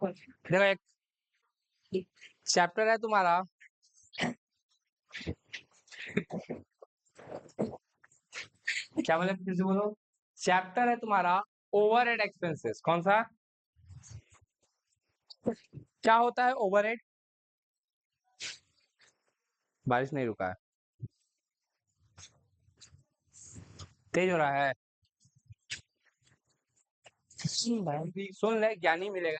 देखो एक चैप्टर है तुम्हारा, क्या बोले फिर से बोलो। चैप्टर है तुम्हारा ओवरहेड एक्सपेंसेस। कौन सा? क्या होता है ओवरहेड? बारिश नहीं रुका है, तेज हो रहा है। सुन ले, ज्ञानी मिलेगा।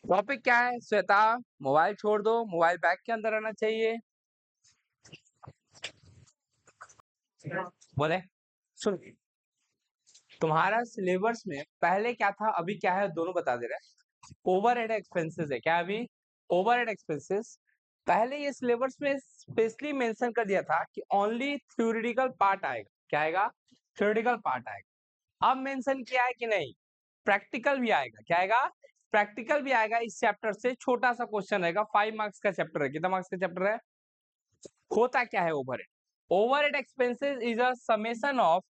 टॉपिक क्या है श्वेता? मोबाइल छोड़ दो, मोबाइल बैग के अंदर रहना चाहिए। बोले सुन, तुम्हारा सिलेबस में पहले क्या था अभी क्या है दोनों बता दे रहे हैं। ओवरहेड एक्सपेंसेस है क्या अभी? ओवरहेड एक्सपेंसेस पहले ये सिलेबस में स्पेशली मेंशन कर दिया था कि ओनली थ्योरेटिकल पार्ट आएगा। क्या आएगा? थ्योरेटिकल पार्ट आएगा। अब मेंशन किया है कि नहीं, प्रैक्टिकल भी आएगा। क्या आएगा? प्रैक्टिकल भी आएगा। इस चैप्टर से छोटा सा क्वेश्चन रहेगा, 5 मार्क्स का चैप्टर है। कितना मार्क्स का चैप्टर है? होता क्या है overhead? Overhead expenses is a summation of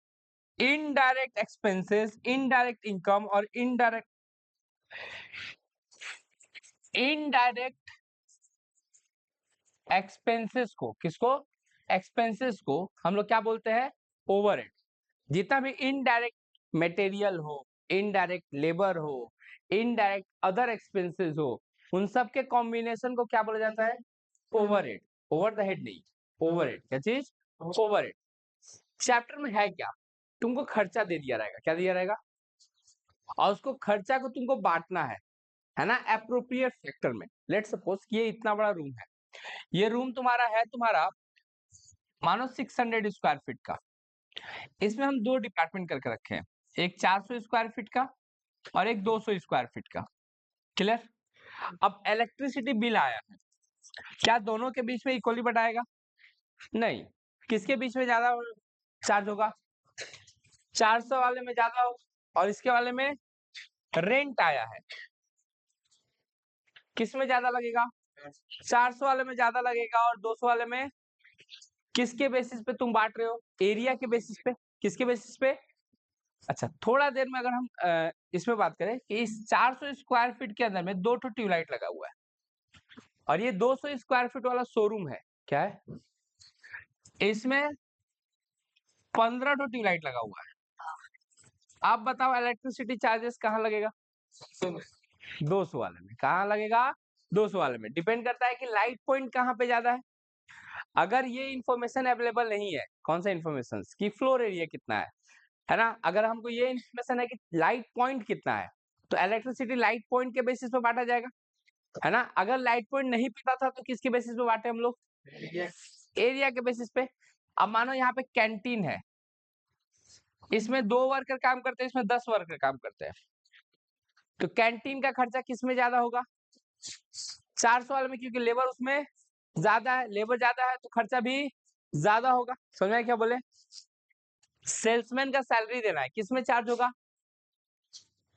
indirect expenses, indirect income और इनडायरेक्ट एक्सपेंसेस को, किसको? एक्सपेंसेस को हम लोग क्या बोलते हैं? ओवरहेड। जितना भी इनडायरेक्ट मटेरियल हो, इनडायरेक्ट लेबर हो, इनडायरेक्ट अदर एक्सपेंसेस हो, उन सब के कॉम्बिनेशन को क्या बोला जाता है? ओवरहेड। ओवर द हेड नहीं, ओवरहेड। क्या चीज? ओवरहेड। चैप्टर में है क्या? तुमको खर्चा दे दिया रहेगा। क्या दिया रहेगा? और उसको खर्चा को तुमको बांटना है ना, एप्रोप्रिएट फैक्टर में। लेट सपोज ये इतना बड़ा रूम है, ये रूम तुम्हारा है, तुम्हारा मानो 600 स्क्वायर फीट का। इसमें हम दो डिपार्टमेंट करके रखे हैं, एक 400 स्क्वायर फीट का और एक 200 स्क्वायर फीट का। क्लियर? अब इलेक्ट्रिसिटी बिल आया है, क्या दोनों के बीच में इक्वली बटाएगा? नहीं। किसके बीच में ज्यादा चार्ज होगा? 400 वाले में ज्यादा होगा और इसके वाले में रेंट आया है, किस में ज्यादा लगेगा? 400 वाले में ज्यादा लगेगा। और 200 वाले में किसके बेसिस पे तुम बांट रहे हो? एरिया के बेसिस पे। किसके बेसिस पे? अच्छा, थोड़ा देर में अगर हम इसमें बात करें कि इस 400 स्क्वायर फीट के अंदर में 2 ठो ट्यूबलाइट लगा हुआ है और ये 200 स्क्वायर फीट वाला शोरूम है। क्या है? इसमें 15 ठो ट्यूबलाइट लगा हुआ है। आप बताओ इलेक्ट्रिसिटी चार्जेस कहाँ लगेगा? 200 वाले में। कहाँ लगेगा? 200 वाले में। डिपेंड करता है कि लाइट पॉइंट कहाँ पे ज्यादा है। अगर ये इन्फॉर्मेशन अवेलेबल नहीं है, कौन सा इन्फॉर्मेशन की फ्लोर एरिया कितना है ना, अगर हमको ये इन्फॉर्मेशन है कि लाइट पॉइंट कितना है, तो इलेक्ट्रिसिटी लाइट पॉइंट के बेसिस पे बांटा जाएगा, है ना। अगर लाइट पॉइंट नहीं पता था तो किसके बेसिस पे बांटे हम लोग? एरिया के बेसिस पे। अब मानो यहाँ पे कैंटीन है, इसमें 2 वर्कर काम करते हैं, इसमें 10 वर्कर काम करते हैं, तो कैंटीन का खर्चा किस में ज्यादा होगा? 400 वाले में, क्योंकि लेबर उसमें ज्यादा है, लेबर ज्यादा है तो खर्चा भी ज्यादा होगा। समझ में क्या बोले? सेल्समैन का सैलरी देना है, किस में चार्ज होगा?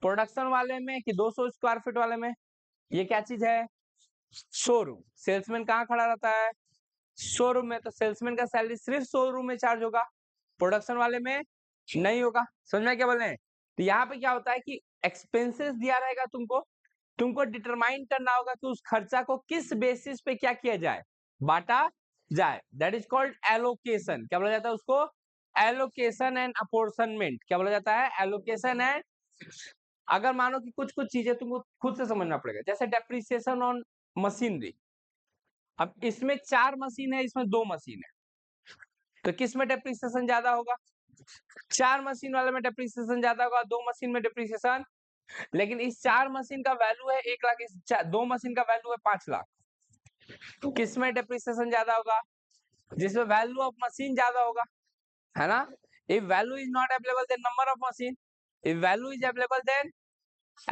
प्रोडक्शन वाले में कि 200 स्क्वायर फीट वाले में? ये क्या चीज है? शोरूम। सेल्समैन कहाँ खड़ा रहता है? शोरूम में। तो सेल्समैन का सैलरी सिर्फ शोरूम में चार्ज होगा, प्रोडक्शन वाले में नहीं होगा। समझ में क्या बोल रहे हैं? तो यहाँ पे क्या होता है कि एक्सपेंसेस दिया रहेगा तुमको, तुमको डिटरमाइन करना होगा कि उस खर्चा को किस बेसिस पे क्या किया जाए, बांटा जाए। That is called allocation. क्या बोला जाता है उसको? Allocation and apportionment. क्या बोला जाता है? Allocation and. अगर मानो कि कुछ कुछ चीजें तुमको खुद से समझना पड़ेगा, जैसे डेप्रिसिएशन ऑन मशीनरी। अब इसमें 4 मशीन है, इसमें 2 मशीन है, तो किस में डेप्रिसिएशन ज्यादा होगा? 4 मशीन वाले में डेप्रिसिएशन ज्यादा होगा, 2 मशीन में डेप्रिसिएशन। लेकिन इस 4 मशीन का वैल्यू है 1 लाख, इस 2 मशीन का वैल्यू है 5 लाख। किस में डेप्रिसिएशन ज्यादा होगा? जिसमें वैल्यू ऑफ मशीन ज्यादा होगा, है ना। If value is not available then number of machine, if value is available then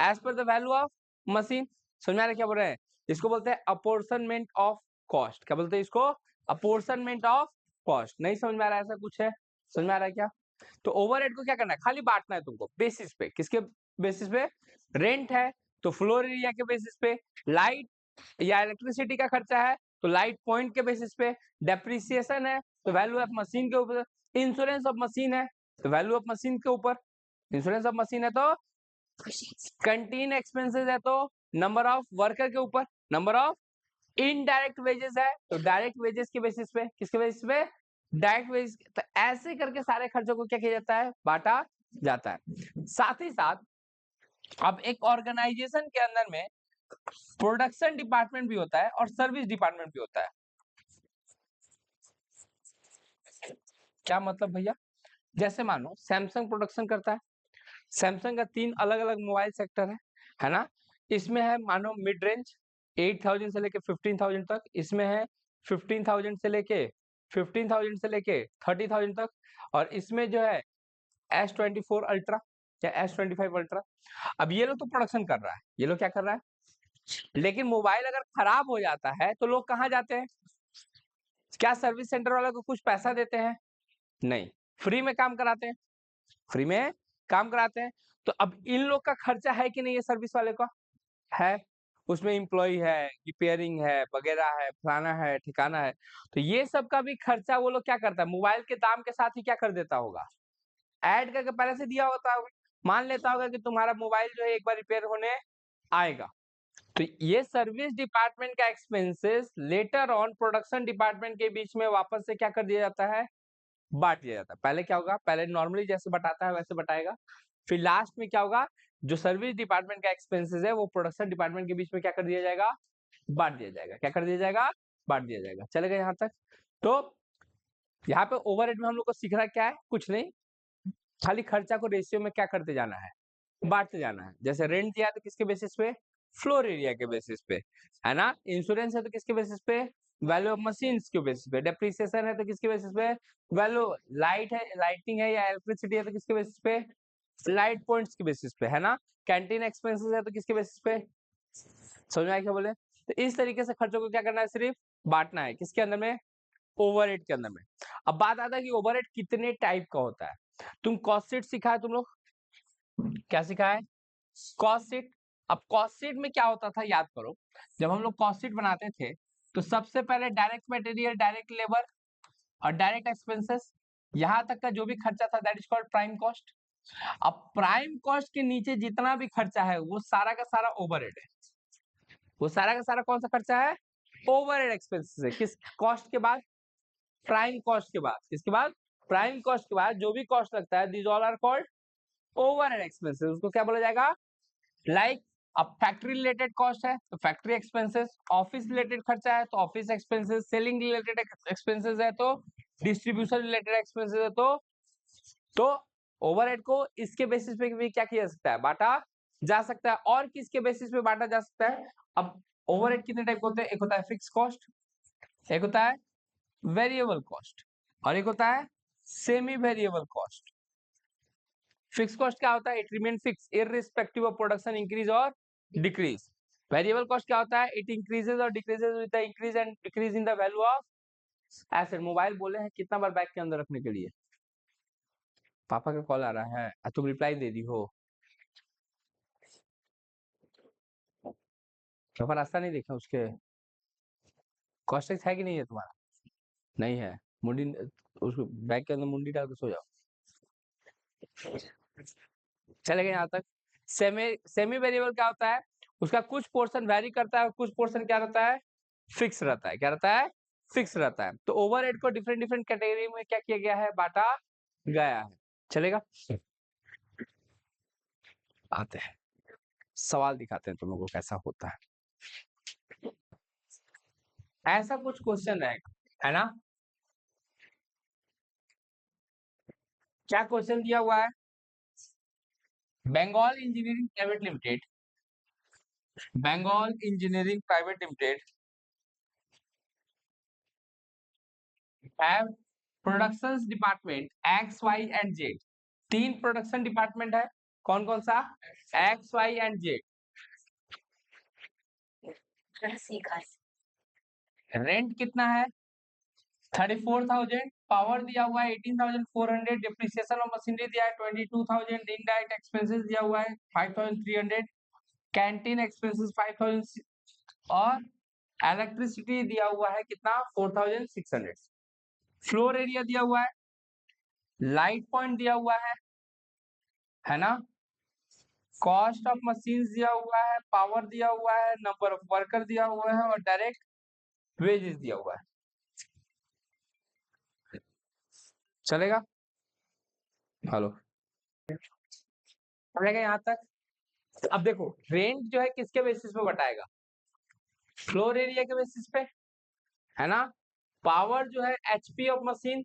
as per the value of machine. समझ में आ रहा है क्या बोल रहे हैं? इसको बोलते हैं अपोर्शनमेंट ऑफ कॉस्ट। क्या बोलते हैं इसको? Apportionment of cost. नहीं समझ में आ रहा है? ऐसा कुछ है? समझ में आ रहा है क्या? तो ओवरहेड को क्या करना है? खाली बांटना है तुमको बेसिस पे। किसके बेसिस पे? रेंट है तो फ्लोर एरिया के बेसिस पे, लाइट या इलेक्ट्रिसिटी का खर्चा है तो लाइट पॉइंट के बेसिस पे, डेप्रिसिएशन है तो वैल्यू ऑफ मशीन के ऊपर, इंश्योरेंस ऑफ मशीन है तो वैल्यू ऑफ मशीन के ऊपर। इंश्योरेंस ऑफ मशीन है तो कैंटीन एक्सपेंसेस है तो नंबर ऑफ वर्कर के ऊपर, नंबर ऑफ इनडायरेक्ट वेजेस है तो डायरेक्ट वेजेस के बेसिस पे, किसके बेसिस पे, डायरेक्ट वेजेस। तो ऐसे करके सारे खर्चों को क्या किया जाता है, बांटा जाता है। साथ ही साथ अब एक ऑर्गेनाइजेशन के अंदर में प्रोडक्शन डिपार्टमेंट भी होता है और सर्विस डिपार्टमेंट भी होता है। क्या मतलब भैया, जैसे मानो सैमसंग प्रोडक्शन करता है, सैमसंग का 3 अलग अलग मोबाइल सेक्टर है ना। इसमें है मानो मिड रेंज 8000 से लेके 15000 तक, इसमें है 15000 से लेके 30,000 तक, और इसमें जो है S24 अल्ट्रा या S25 अल्ट्रा। अब ये लोग तो प्रोडक्शन कर रहा है, ये लोग क्या कर रहा है, लेकिन मोबाइल अगर खराब हो जाता है तो लोग कहाँ जाते हैं, क्या सर्विस सेंटर वाले को कुछ पैसा देते हैं, नहीं, फ्री में काम कराते हैं, फ्री में काम कराते हैं। तो अब इन लोग का खर्चा है कि नहीं, ये सर्विस वाले का है, उसमें एम्प्लॉय है, रिपेयरिंग है, वगैरह है, फलाना है, ठिकाना है। तो ये सब का भी खर्चा वो लोग क्या करता है, मोबाइल के दाम के साथ ही क्या कर देता होगा, ऐड करके पहले से दिया होता होगा। मान लेता होगा कि तुम्हारा मोबाइल जो है एक बार रिपेयर होने आएगा, तो ये सर्विस डिपार्टमेंट का expenses later on production department के बीच में वापस से क्या कर दिया जाता है, बांट दिया जाता है। पहले क्या होगा, पहले नॉर्मली जैसे बटाता है वैसे बटाएगा, फिर लास्ट में क्या होगा, जो सर्विस डिपार्टमेंट का एक्सपेंसेस है वो प्रोडक्शन डिपार्टमेंट के बीच में क्या कर दिया जाएगा, बांट दिया जाएगा। क्या कर दिया जाएगा, बांट दिया जाएगा। चलेगा यहाँ तक। तो यहाँ पे ओवरहेड में हम लोग को सीखना क्या है, कुछ नहीं, खाली खर्चा को रेशियो में क्या करते जाना है, बांटते जाना है। जैसे रेंट दिया तो किसके बेसिस पे, फ्लोर एरिया के बेसिस पे, है ना। इंश्योरेंस है तो किसके बेसिस पे, वैल्यू ऑफ मशीन्स के बेसिस पे। डेप्रिसिएशन है तो किसके बेसिस पे, वैल्यू, लाइट है, लाइटिंग है या इलेक्ट्रिसिटी है तो किसके बेसिस पे, लाइट पॉइंट्स के बेसिस पे, है ना। कैंटीन एक्सपेंसेस है तो किसके बेसिस पे, समझ में आया क्या बोले। तो इस तरीके से खर्चों को क्या करना है, सिर्फ बांटना है, किसके अंदर में, ओवरहेड के अंदर में। अब बात आता है कि ओवरहेड कितने टाइप का होता है। तुम कॉस्ट शीट सीखा है तुम लोग, क्या सीखा है, कॉस्ट शीट। अब कॉस्ट शीट में क्या होता था, याद करो, जब हम लोग कॉस्ट शीट बनाते थे तो सबसे पहले डायरेक्ट मटेरियल, डायरेक्ट लेबर और डायरेक्ट एक्सपेंसेस, यहाँ तक का जो भी खर्चा था that is called prime cost. अब प्राइम कॉस्ट के नीचे जितना भी खर्चा है वो सारा का सारा ओवरहेड है, वो सारा का सारा कौन सा खर्चा है, ओवरहेड एक्सपेंसेस है। किस कॉस्ट के बाद, प्राइम कॉस्ट के बाद, किसके बाद, प्राइम कॉस्ट के बाद जो भी कॉस्ट लगता है this all are called overhead expenses. उसको क्या बोला जाएगा, लाइक अब फैक्ट्री रिलेटेड कॉस्ट है तो फैक्ट्री एक्सपेंसेस, ऑफिस रिलेटेड खर्चा है तो office expenses, selling related expenses है तो डिस्ट्रीब्यूशन रिलेटेड एक्सपेंसेस है तो ओवरहेड को इसके बेसिस पे भी क्या किया जा सकता है, बांटा जा सकता है। और किसके बेसिस पे बांटा जा सकता है, अब ओवरहेड कितने टाइप के होते हैं, एक होता है फिक्स कॉस्ट, एक होता है वेरिएबल कॉस्ट, और एक होता है semi variable cost. Fix cost क्या होता है, it remain fix irrespective of production increase और डिक्रीज। वेरिएबल कॉस्ट क्या होता है, इट इंक्रीजेस और decreases with the increase and decrease in the value of asset. Mobile बोले हैं कितना बार बैग के अंदर रखने के लिए, पापा का कॉल आ रहा है, तुम रिप्लाई दे दी हो, पापा रास्ता नहीं देखा उसके, कॉस्टेक्स है कि नहीं है तुम्हारा, नहीं है, मुंडी उसको बैग के अंदर मुंडी डाल के सो जाओ। चलेगा यहाँ तक। सेमी सेमी वेरिएबल क्या होता है, उसका कुछ पोर्शन वैरी करता है और कुछ पोर्शन क्या रहता है, फिक्स रहता है। क्या रहता है, फिक्स रहता है। तो ओवरहेड को डिफरेंट डिफरेंट कैटेगरी में क्या किया गया है, बांटा गया है। चलेगा, आते हैं सवाल दिखाते हैं तुम लोगों को कैसा होता है। ऐसा कुछ क्वेश्चन रहेगा, है ना। क्या क्वेश्चन दिया हुआ है, Bengal engineering private limited, Bengal engineering private limited have production department X Y and Z. 3 production department है, कौन कौन सा, X Y and Z. Rent कितना है, 34,000, पावर दिया हुआ है 18,400, डिप्रिसिएशन ऑफ मशीनरी दिया है 22,000, इनडायरेक्ट एक्सपेंसेस दिया हुआ है 5,300, कैंटीन एक्सपेंसेस 5,000 और इलेक्ट्रिसिटी दिया हुआ है कितना, 4,600। फ्लोर एरिया दिया हुआ है, लाइट पॉइंट दिया हुआ है ना, कॉस्ट ऑफ मशीन दिया हुआ है, पावर दिया हुआ है, नंबर ऑफ वर्कर दिया हुआ है और डायरेक्ट वेजेस दिया हुआ है। चलेगा? हेलो, चलेगा यहाँ तक? अब देखो रेंट जो है किसके बेसिस पे बताएगा? फ्लोर एरिया के बेसिस पे, है ना? पावर जो है HP of machine,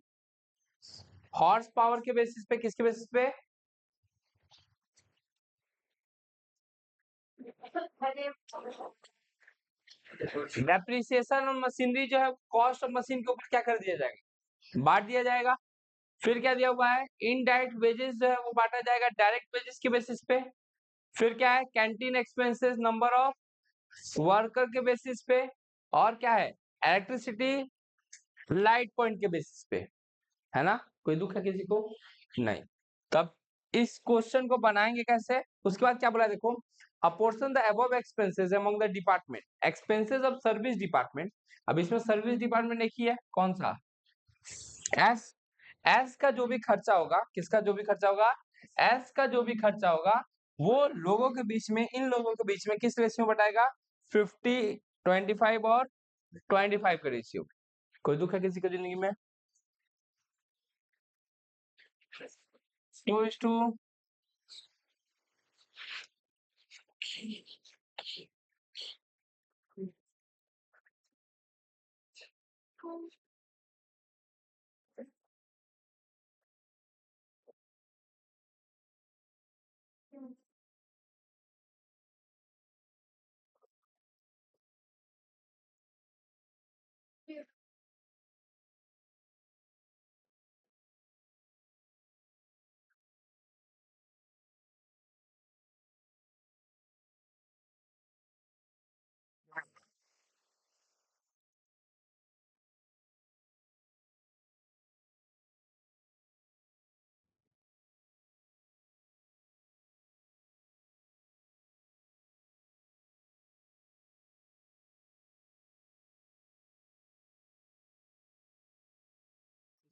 horse power के बेसिस पे, किसके बेसिस पे? डेप्रिसिएशन ऑफ मशीनरी जो है कॉस्ट ऑफ मशीन के ऊपर क्या कर दिया जाएगा? बांट दिया जाएगा। फिर क्या दिया हुआ है? इनडायरेक्ट वेजेस जो है वो बांटा जाएगा डायरेक्ट वेजेस के बेसिस पे। फिर क्या है? Canteen expenses, number of worker के बेसिस पे, और क्या है? इलेक्ट्रिसिटी लाइट पॉइंट के बेसिस पे, है ना? कोई दुख है किसी को? नहीं। तब इस क्वेश्चन को बनाएंगे कैसे? उसके बाद क्या बोला देखो, apportion the above expenses among the department, expenses of service department. अब इसमें सर्विस डिपार्टमेंट एक ही है, कौन सा? एस। एस का जो भी खर्चा होगा, किसका जो भी खर्चा होगा? एस का जो भी खर्चा होगा वो लोगों के बीच में, इन लोगों के बीच में किस रेशियो में बताएगा? 50, 25 और 25 का रेशियो। कोई दुख है किसी को जिंदगी में? 2:,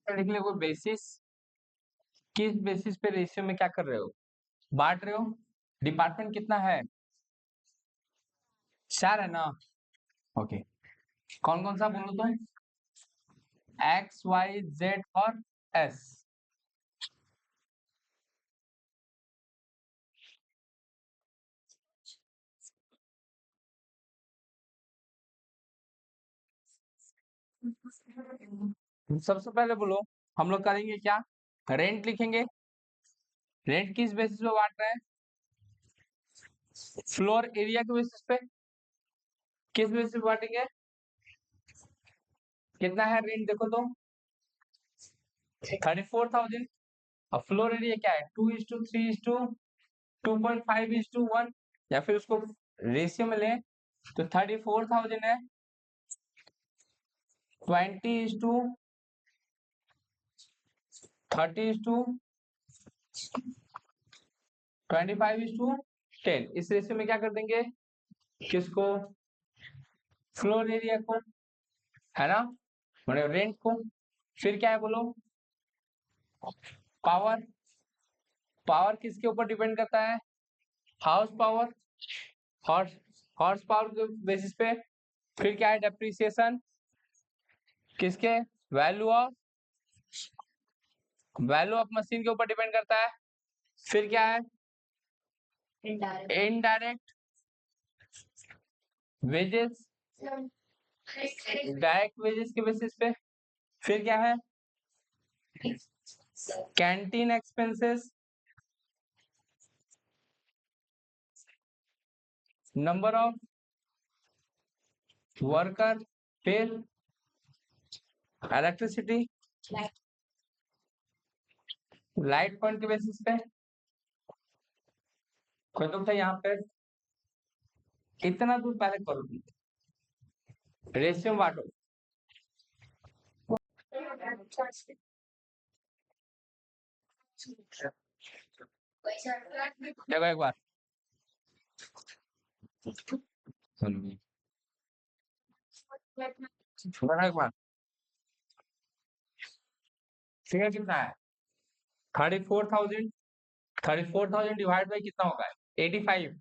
लिख ले वो बेसिस, किस बेसिस पे रेशियो में क्या कर रहे हो? बांट रहे हो। डिपार्टमेंट कितना है? 4 है ना? ओके। कौन कौन सा बोलो तो? एक्स, वाई, जेड और एस। सबसे पहले बोलो, हम लोग करेंगे क्या? रेंट लिखेंगे। रेंट किस बेसिस पे बांट रहे हैं? फ्लोर एरिया के बेसिस पे। किस बेसिस पे बांटेंगे? कितना है रेंट देखो तो? 34,000। अब फ्लोर एरिया क्या है? 2:3:2.5:1, या फिर उसको रेशियो में लें तो 34,000 है, 20:30:25:10। इस रेशियो में क्या कर देंगे? किसको? फ्लोर एरिया को, है ना? मतलब रेंट को। फिर क्या है बोलो? पावर। पावर किसके ऊपर डिपेंड करता है? House power, horse horse power के बेसिस पे। फिर क्या है? डेप्रिसिएशन, किसके? वैल्यू ऑफ मशीन के ऊपर डिपेंड करता है। फिर क्या है? इनडायरेक्ट वेजेस, डायरेक्ट वेजेस के बेसिस पे। फिर क्या है? Canteen expenses, number of worker, फिर इलेक्ट्रिसिटी लाइट पॉइंट के बेसिस पे। कोई तो था यहाँ पे, इतना दूर पहले करो, रेशियो बांटो। देखो एक बार, देखो एक बार, फिगर कितना है? 34,000। 34,000 डिवाइड बाई कितना होगा? 85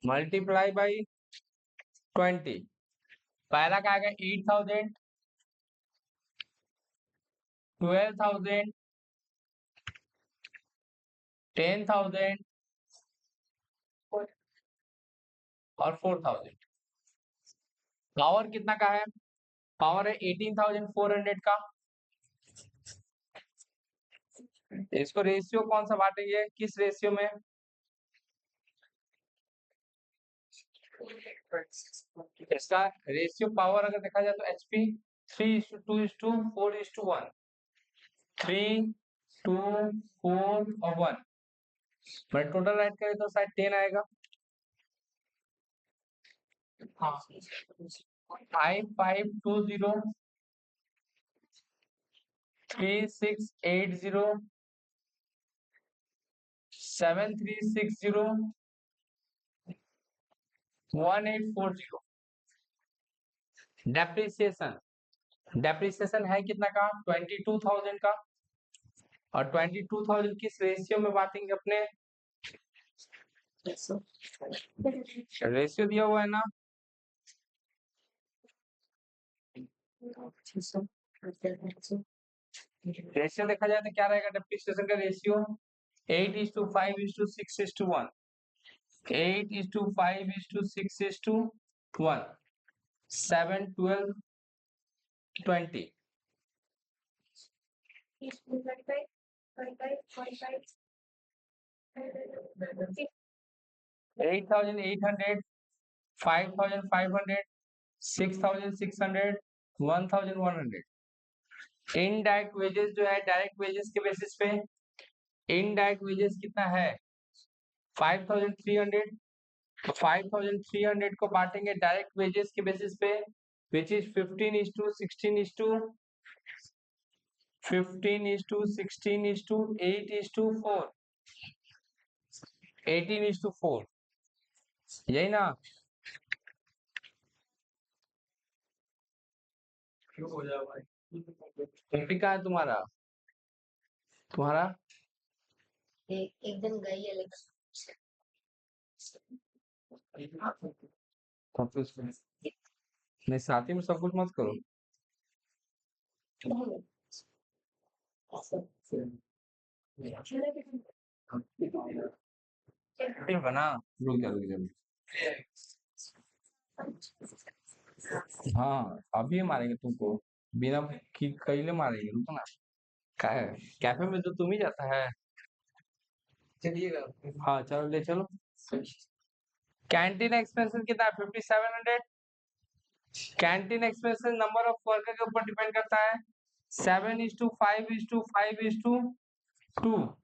मल्टीप्लाई बाई 20। पहला क्या आएगा 8000, 12,000, 10,000 और 4,000। पावर कितना का है? पावर है 18,400 का। इसको रेशियो कौन सा बांटेंगे, किस रेशियो में? इसका रेशियो पावर अगर देखा जाए तो एचपी 3:2:4:1, 3, 2, 4 और 1। बट टोटल ऐड करें तो शायद 10 आएगा। हाँ 5520, 3680, 7360, 1840। डेप्रिसिएशन, डेप्रिसिएशन है कितना का? 22,000 का। और 22,000 किस रेशियो में बांटेंगे अपने? रेशियो दिया हुआ है ना। रेशियो देखा जाए तो क्या रहेगा डेप्रिसिएशन का रेशियो? 8:5:6:1, 8:5:6:1, 7, 12, 20। 8,800, 5,500, 6,600, 1,100। इनडायरेक्ट वेजेस जो है डायरेक्ट वेजेस के बेसिस पे, इनडायरेक्ट वेजेस कितना है? 5,300। तो 5,300 को बांटेंगे डायरेक्ट वेजेस के बेसिस पे, विच इज 15:16:4, 15:16:8:4, 18:4। यही ना? हो जाए भाई। टॉपिक कहाँ है तुम्हारा? तुम्हारा एकदम गई है लेकिन नहीं, साथ ही में सब कुछ मत करो। बना रुक जा रुक जा। हाँ अभी मारेंगे तुमको, बिना कैले मारेंगे, रुको ना। क्या है कैफे में तो तुम ही जाता है। चलिएगा। हाँ चलो ले चलो। कैंटीन एक्सपेंसेस कितना है? 5,700। Canteen expenses number of worker के ऊपर डिपेंड करता है। 7:5:5:2, 2,100,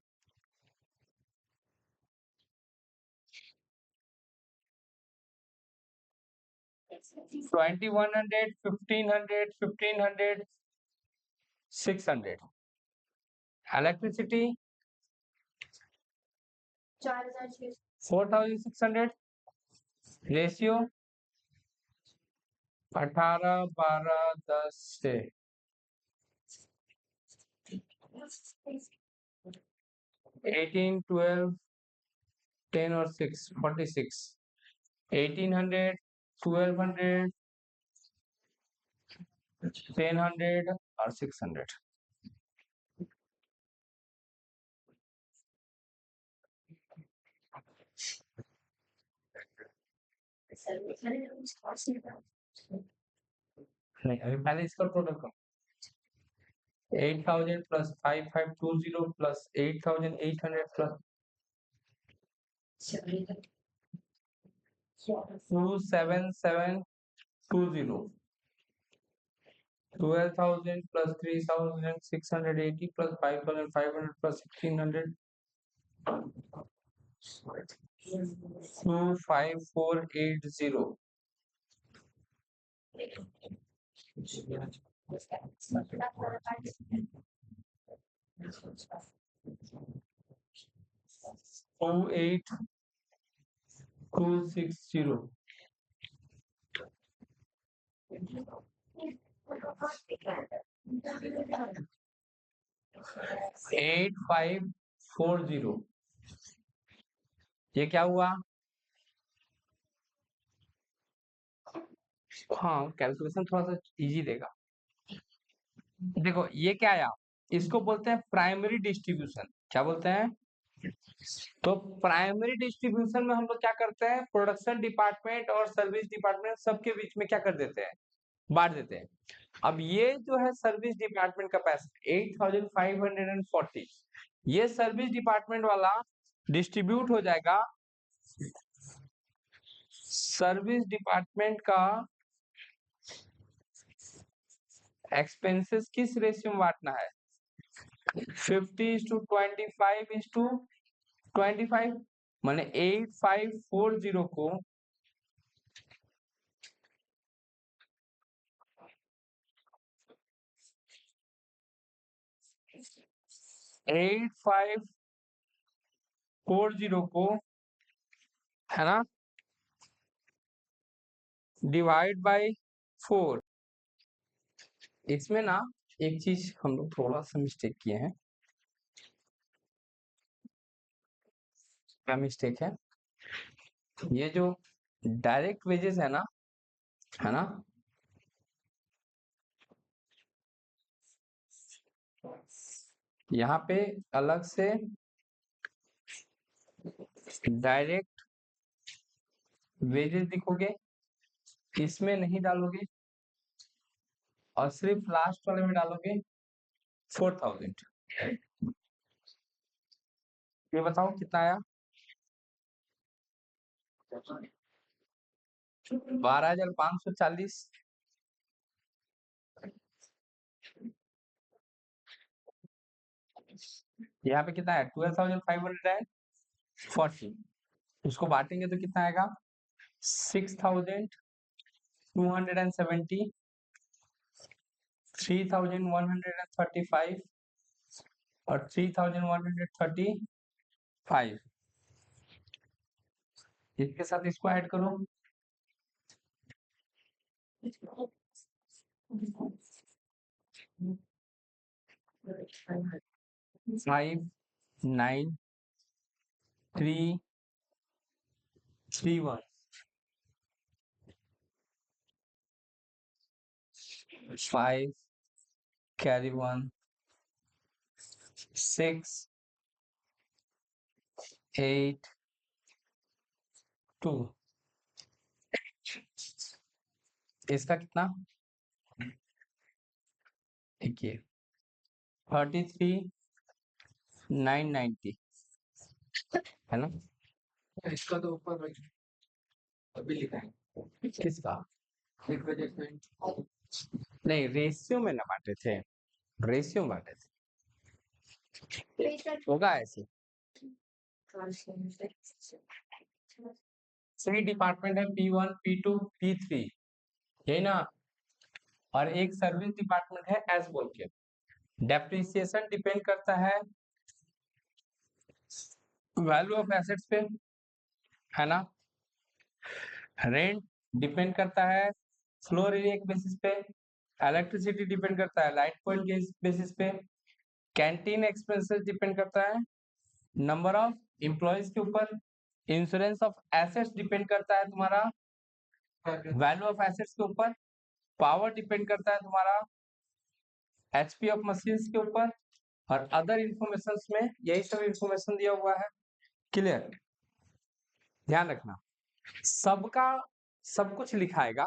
1,500, 1,500, 600। इलेक्ट्रिसिटी 4,600। रेशियो 18, 12, 10 से 18, 12, 10 और 6, 46। 1,800, 1,200, 10,100 और 600। नहीं अभी पहले इसका टोटल करो। 8,000 plus 5,520 plus 8,800 plus 2,7,720, 12,000 plus 3,680 plus 5,500 plus 1,600, 2,5,480. 2,8,260. 8,5,480. 40, ये क्या हुआ? हाँ, कैलकुलेशन थोड़ा सा इजी देगा। देखो ये क्या आया, इसको बोलते हैं प्राइमरी डिस्ट्रीब्यूशन। क्या बोलते हैं? तो प्राइमरी डिस्ट्रीब्यूशन में हम लोग क्या करते हैं, प्रोडक्शन डिपार्टमेंट और सर्विस डिपार्टमेंट सबके बीच में क्या कर देते हैं, बांट देते हैं। अब ये जो है सर्विस डिपार्टमेंट का पैसा 8540, ये सर्विस डिपार्टमेंट वाला डिस्ट्रीब्यूट हो जाएगा। सर्विस डिपार्टमेंट का एक्सपेंसेस किस रेशियो में बांटना है? 50:25:25, माने 8540 को 8540 को, है ना, डिवाइड बाय 4। इसमें ना एक चीज हम लोग थोड़ा सा मिस्टेक किए हैं। क्या मिस्टेक है? ये जो डायरेक्ट वेजेस है ना, है ना, यहाँ पे अलग से डायरेक्ट वेजेस लिखोगे, इसमें नहीं डालोगे और सिर्फ लास्ट वाले में डालोगे 4000। ये बताओ कितना आया? 12,540। यहाँ पे कितना है? 12,540। उसको बांटेंगे तो कितना आएगा? 6,270, 3,135 और 3,135। इसके साथ इसको ऐड करो, 59331, 5 carry 1, 6 8 2। इसका कितना? देखिए 33,990, है ना। इसका तो ऊपर अभी लिखा है। किसका? नहीं, रेशियो में ना बांटे थे, रेशियो में बांटे थे, होगा ऐसे। थ्री डिपार्टमेंट है, P1 P2 P3, यही ना, और एक सर्विस डिपार्टमेंट है एस बोल के। डेप्रिसिएशन डिपेंड करता है वैल्यू ऑफ एसेट्स पे, है ना। रेंट डिपेंड करता है फ्लोर एरिया के बेसिस पे। इलेक्ट्रिसिटी डिपेंड करता है लाइट पॉइंट के बेसिस पे। कैंटीन एक्सपेंसेस डिपेंड करता है नंबर ऑफ एम्प्लॉयज के ऊपर। इंश्योरेंस ऑफ एसेट्स डिपेंड करता है तुम्हारा वैल्यू ऑफ एसेट्स के ऊपर। पावर डिपेंड करता है तुम्हारा एचपी ऑफ मशीन्स के ऊपर। और अदर इंफॉर्मेशन में यही सब इंफॉर्मेशन दिया हुआ है। क्लियर? ध्यान रखना, सबका सब कुछ लिखाएगा,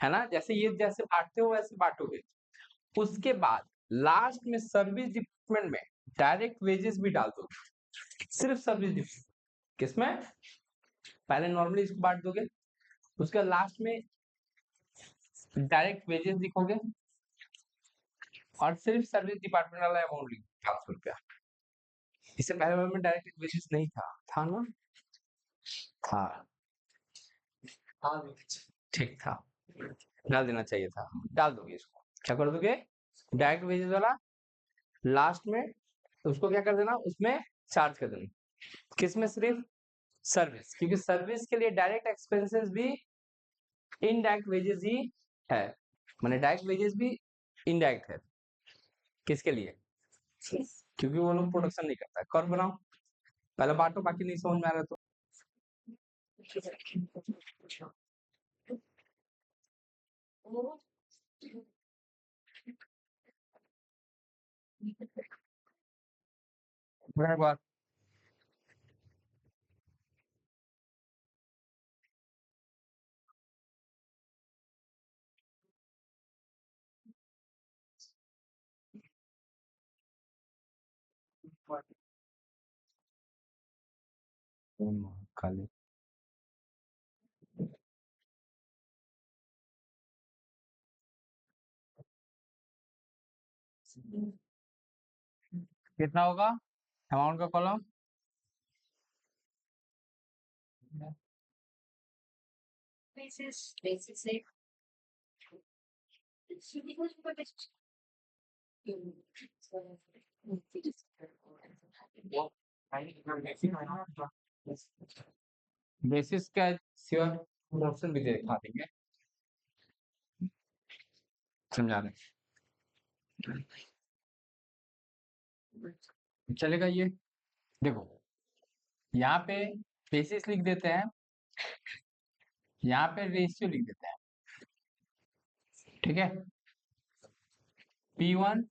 है ना। जैसे ये जैसे बांटते हो वैसे बांटोगे। उसके बाद लास्ट में सर्विस डिपार्टमेंट में डायरेक्ट वेजेस भी डाल दो, सिर्फ सर्विस डिपार्टमेंट। किसमें? पहले नॉर्मली इसको बांट दोगे, उसके लास्ट में डायरेक्ट वेजेस लिखोगे और सिर्फ सर्विस डिपार्टमेंट वाला अमाउंट लिखोगे 500 रुपया। इससे पहले वाले में डायरेक्ट वेजेस नहीं था ना? था, ठीक था, डाल देना चाहिए था। डाल दोगे इसको, क्या कर दोगे, डायरेक्ट वेजेस वाला लास्ट में, उसको क्या कर देना, उसमें चार्ज कर देना। किसमें? सिर्फ सर्विस, क्योंकि सर्विस के लिए डायरेक्ट एक्सपेंसेस भी इनडायरेक्ट वेजेस ही है, माने डायरेक्ट वेजेस भी इनडायरेक्ट है। किसके लिए? क्योंकि वो लोग प्रोडक्शन नहीं करता। कर्व बनाओ, पहले बांटो, बाकी नहीं समझ में आ रहा तो एक बार खाली कितना होगा अमाउंट का कॉलम? बेसिस का सिवा ऑप्शन भी दिखा देंगे, समझा रहे चलेगा ये। देखो यहाँ पे बेसिस लिख देते हैं, यहाँ पे रेशियो लिख देते हैं, ठीक है। P1,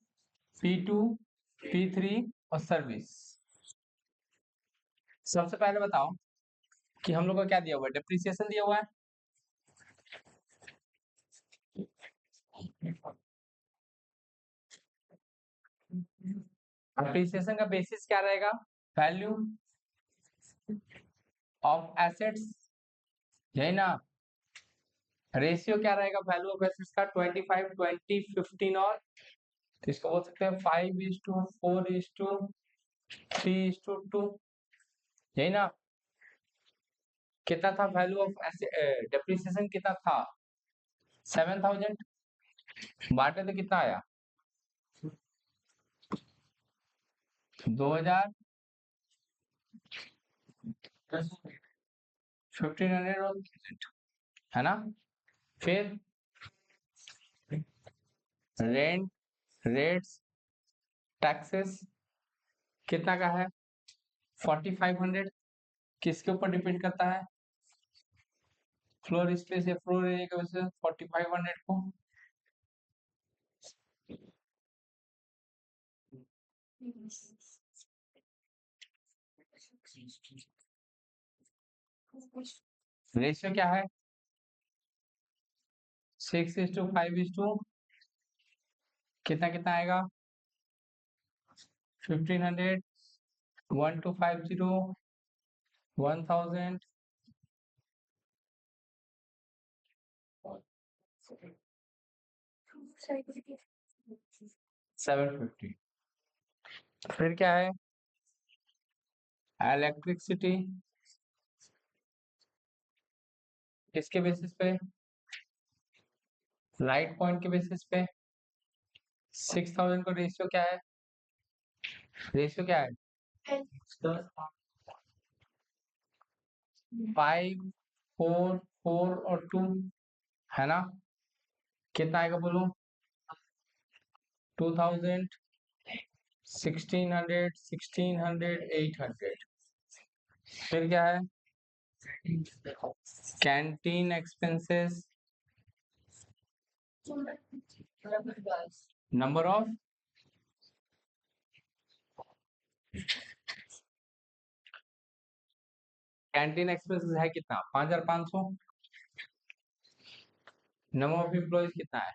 P2, P3 और सर्विस। सबसे पहले बताओ कि हम लोग का क्या दिया हुआ है, डेप्रिसिएशन दिया हुआ है। डेप्रिसिएशन का बेसिस क्या रहेगा? वैल्यू ऑफ एसेट्स, यही ना। रेशियो क्या रहेगा वैल्यू ऑफ एसेट्स का? 25, 20, 15 और तो इसको बोल सकते हैं 5:4:3:2, यही ना। कितना था वैल्यू ऑफ डेप्रिसिएशन, कितना था? 7000। बांटे तो कितना आया? 2000, 1500 और है ना। फिर रेंट, रेट्स, टैक्सेस कितना का है? 4500। किसके ऊपर डिपेंड करता है? फ्लोर स्पेस या फ्लोर एरिया की वजह से 4500 को रेशियो क्या है? 6:5:, कितना कितना आएगा? 1500, 1250, 1000, 750। फिर क्या है? इलेक्ट्रिसिटी, किसके बेसिस पे? लाइट पॉइंट के बेसिस पे। 6000 का रेशियो क्या है? रेशियो क्या है? 5, 4, 4 और 2, है ना। कितना आएगा बोलो? 2000, 1600, 1600, 800। फिर क्या है? Canteen expenses, number of canteen expenses है कितना? 5500। नंबर ऑफ एम्प्लॉइज कितना है?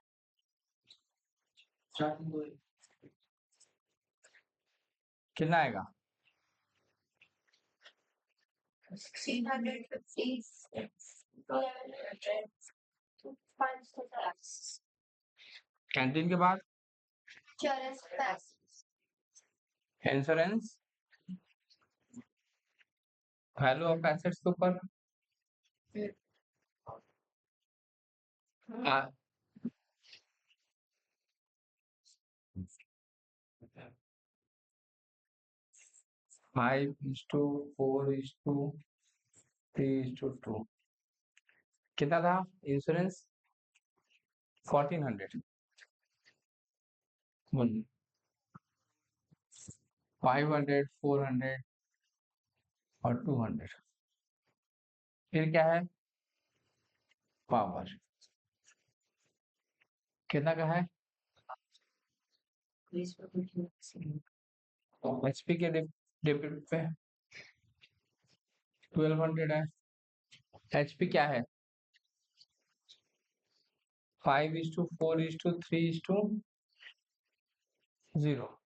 कितना आएगा? कैंटीन के बाद इंश्योरेंस, वैल्यू ऑफ एसेट्स के ऊपर 5:4:3:2। कितना था इंश्योरेंस? 1400। 500, 400 और 200। फिर क्या है? पावर कितना का है? एचपी के डेबिट पे 1200 है। एचपी क्या है? 5:4:3:0।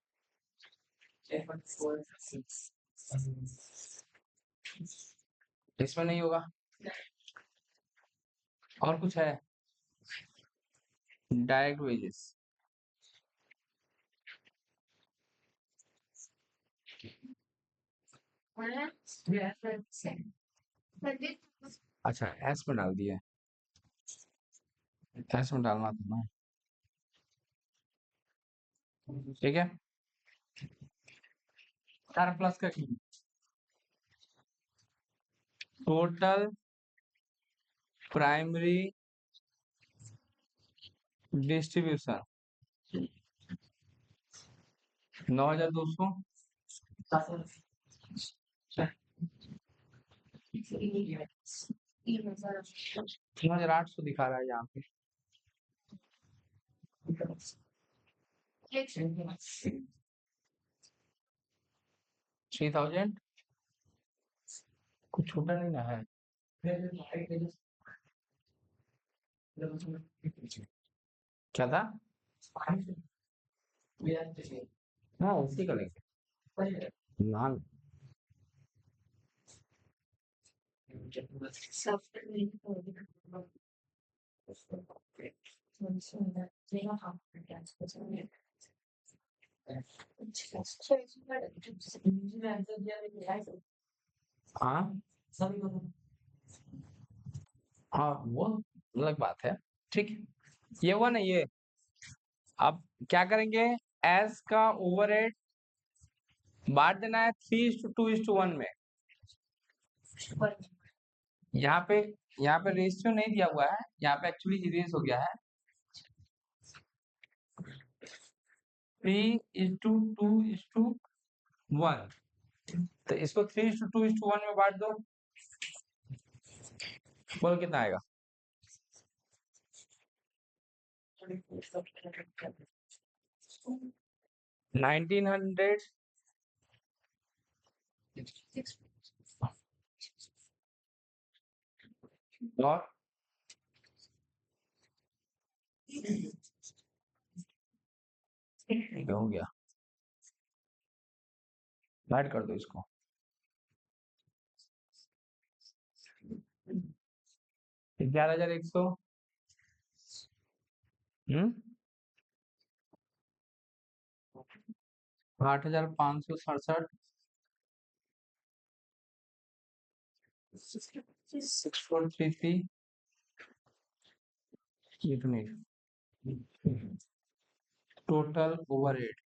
इसमें नहीं होगा। और कुछ है? Direct wages. अच्छा, एस में डाल दिया। एस में डालना था ना। ठीक है। चार प्लस का टोटल प्राइमरी डिस्ट्रीब्यूशन 9200। 3800 दिखा रहा है यहाँ पे। 3000 कुछ छोटा नहीं ना है। क्या था? हाँ, उसी का लेंगे लाल। हाँ हाँ, वो अलग बात है। ठीक है, ये हुआ ना ये। अब क्या करेंगे? एस का ओवरहेड बांट देना है 3:2:1 में। यहाँ पे यहाँ पे रेशियो नहीं दिया हुआ है, यहाँ पे एक्चुअली इरेज हो गया है। 3:2:1। तो इसको 3:2:1 में बांट दो। बोल कितना आएगा? 1900 और हो गया। बांट कर दो इसको। 11,100। 8,567। 6433। ये तो नहीं। Total overhead